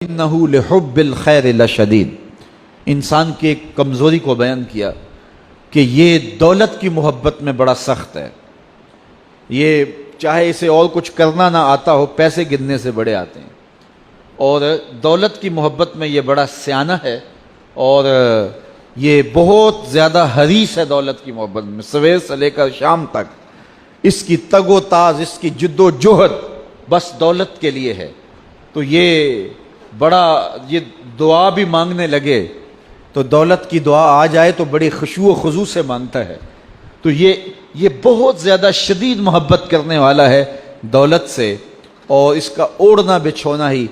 انہو لحب الخیر لشدید، انسان کی ایک کمزوری کو بیان کیا کہ یہ دولت کی محبت میں بڑا سخت ہے. یہ چاہے اسے اور کچھ کرنا نہ آتا ہو، پیسے گننے سے بڑے آتے ہیں، اور دولت کی محبت میں یہ بڑا سیانہ ہے، اور یہ بہت زیادہ حریص ہے دولت کی محبت میں. سویر سے لے کر شام تک اس کی تگ و تاز، اس کی جد و جہد بس دولت کے لیے ہے. تو یہ دعا بھی مانگنے لگے تو دولت کی دعا آ جائے تو بڑی خشوع و خضوع سے مانگتا ہے. تو یہ بہت زیادہ شدید محبت کرنے والا ہے دولت سے، اور اس کا اوڑھنا بچھونا ہی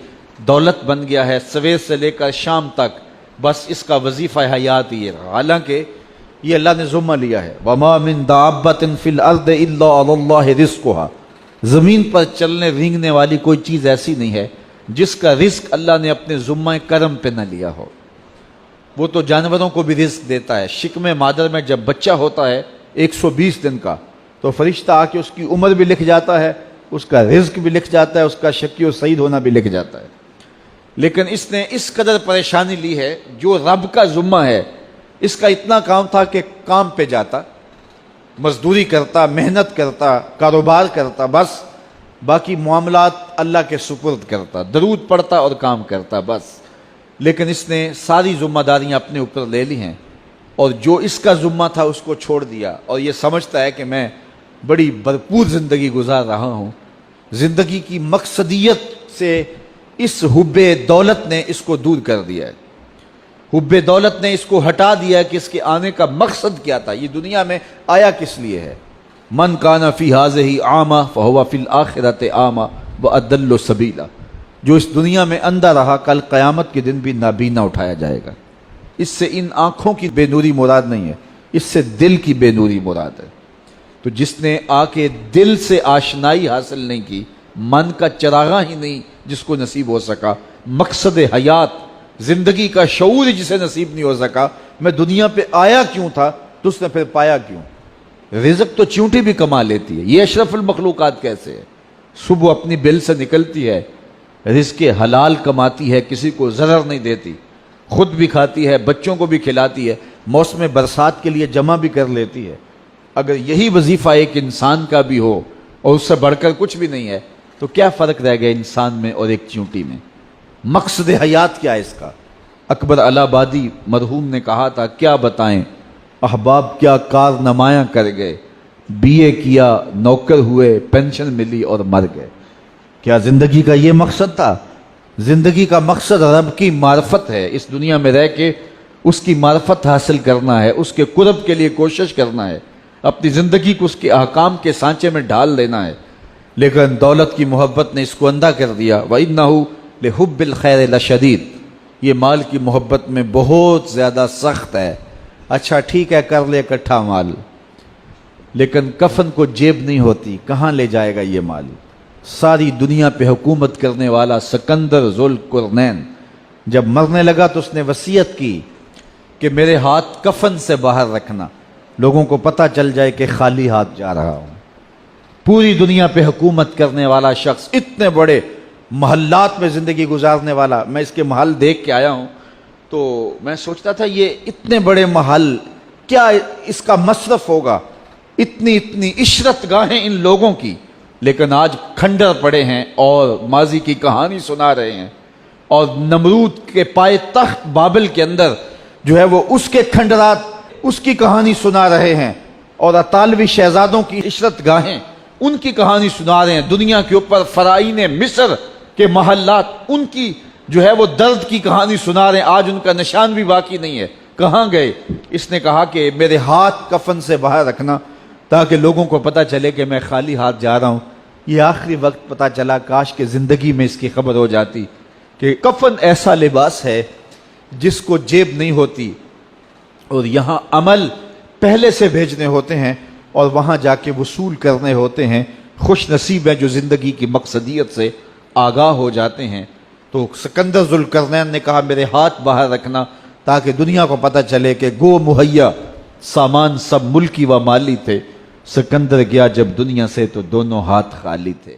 دولت بن گیا ہے. سویر سے لے کر شام تک بس اس کا وظیفہ حیات ہی ہے. حالانکہ یہ اللہ نے ذمہ لیا ہے، وَمَا مِن دَابَّةٍ فِي الْأَرْضِ إِلَّا عَلَى اللَّهِ رِزْقُهَا، زمین پر چلنے رینگنے والی کوئی چیز ایسی نہیں ہے جس کا رزق اللہ نے اپنے ذمہ کرم پہ نہ لیا ہو. وہ تو جانوروں کو بھی رزق دیتا ہے. شکم مادر میں جب بچہ ہوتا ہے 120 دن کا، تو فرشتہ آ کے اس کی عمر بھی لکھ جاتا ہے، اس کا رزق بھی لکھ جاتا ہے، اس کا شقی و سعید ہونا بھی لکھ جاتا ہے. لیکن اس نے اس قدر پریشانی لی ہے، جو رب کا ذمہ ہے. اس کا اتنا کام تھا کہ کام پہ جاتا، مزدوری کرتا، محنت کرتا، کاروبار کرتا، بس باقی معاملات اللہ کے سپرد کرتا، درود پڑھتا اور کام کرتا بس. لیکن اس نے ساری ذمہ داریاں اپنے اوپر لے لی ہیں، اور جو اس کا ذمہ تھا اس کو چھوڑ دیا، اور یہ سمجھتا ہے کہ میں بڑی بھرپور زندگی گزار رہا ہوں. زندگی کی مقصدیت سے اس حب دولت نے اس کو دور کر دیا ہے. حب دولت نے اس کو ہٹا دیا کہ اس کے آنے کا مقصد کیا تھا، یہ دنیا میں آیا کس لیے ہے. من کان فی ہذہ اعمی فہو فی الآخرۃ اعمی واضل سبیلا، جو اس دنیا میں اندھا رہا کل قیامت کے دن بھی نابینا اٹھایا جائے گا. اس سے ان آنکھوں کی بے نوری مراد نہیں ہے، اس سے دل کی بے نوری مراد ہے. تو جس نے آ کے دل سے آشنائی حاصل نہیں کی، من کا چراغاں ہی نہیں جس کو نصیب ہو سکا، مقصد حیات زندگی کا شعور جسے نصیب نہیں ہو سکا، میں دنیا پہ آیا کیوں تھا، تو اس نے پھر پایا کیوں. رزق تو چونٹی بھی کما لیتی ہے، یہ اشرف المخلوقات کیسے ہے. صبح اپنی بل سے نکلتی ہے، رزق حلال کماتی ہے، کسی کو ضرر نہیں دیتی، خود بھی کھاتی ہے، بچوں کو بھی کھلاتی ہے، موسم برسات کے لیے جمع بھی کر لیتی ہے. اگر یہی وظیفہ ایک انسان کا بھی ہو اور اس سے بڑھ کر کچھ بھی نہیں ہے، تو کیا فرق رہ گیا انسان میں اور ایک چونٹی میں. مقصد حیات کیا ہے اس کا. اکبر الہ آبادی مرحوم نے کہا تھا، کیا بتائیں احباب کیا کارنمایاں کر گئے، بی اے کیا، نوکر ہوئے، پینشن ملی اور مر گئے. کیا زندگی کا یہ مقصد تھا؟ زندگی کا مقصد رب کی معرفت ہے، اس دنیا میں رہ کے اس کی معرفت حاصل کرنا ہے، اس کے قرب کے لیے کوشش کرنا ہے، اپنی زندگی کو اس کے احکام کے سانچے میں ڈھال لینا ہے. لیکن دولت کی محبت نے اس کو اندھا کر دیا. وَإِنَّهُ لِحُبِّ الْخَيْرِ لَشَدِيدٌ، یہ مال کی محبت میں بہت زیادہ سخت ہے. اچھا ٹھیک ہے، کر لے اکٹھا مال، لیکن کفن کو جیب نہیں ہوتی، کہاں لے جائے گا یہ مال. ساری دنیا پہ حکومت کرنے والا سکندر ذوالقرنین جب مرنے لگا تو اس نے وصیت کی کہ میرے ہاتھ کفن سے باہر رکھنا، لوگوں کو پتہ چل جائے کہ خالی ہاتھ جا رہا ہوں. پوری دنیا پہ حکومت کرنے والا شخص، اتنے بڑے محلات میں زندگی گزارنے والا. میں اس کے محل دیکھ کے آیا ہوں تو میں سوچتا تھا یہ اتنے بڑے محل، کیا اس کا مصرف ہوگا، اتنی عشرت گاہیں ان لوگوں کی. لیکن آج کھنڈر پڑے ہیں اور ماضی کی کہانی سنا رہے ہیں، اور نمرود کے پائے تخت بابل کے اندر جو ہے وہ اس کے کھنڈرات، اس کی کہانی سنا رہے ہیں، اور اطالوی شہزادوں کی عشرت گاہیں ان کی کہانی سنا رہے ہیں. دنیا کے اوپر فرعین مصر کے محلات، ان کی جو ہے وہ درد کی کہانی سنا رہے ہیں. آج ان کا نشان بھی باقی نہیں ہے، کہاں گئے. اس نے کہا کہ میرے ہاتھ کفن سے باہر رکھنا تاکہ لوگوں کو پتہ چلے کہ میں خالی ہاتھ جا رہا ہوں. یہ آخری وقت پتہ چلا، کاش کہ زندگی میں اس کی خبر ہو جاتی کہ کفن ایسا لباس ہے جس کو جیب نہیں ہوتی، اور یہاں عمل پہلے سے بھیجنے ہوتے ہیں اور وہاں جا کے وصول کرنے ہوتے ہیں. خوش نصیب ہیں جو زندگی کی مقصدیت سے آگاہ ہو جاتے ہیں. تو سکندر ذوالقرنین نے کہا میرے ہاتھ باہر رکھنا تاکہ دنیا کو پتہ چلے کہ گو مہیا سامان سب ملکی و مالی تھے. سکندر گیا جب دنیا سے تو دونوں ہاتھ خالی تھے.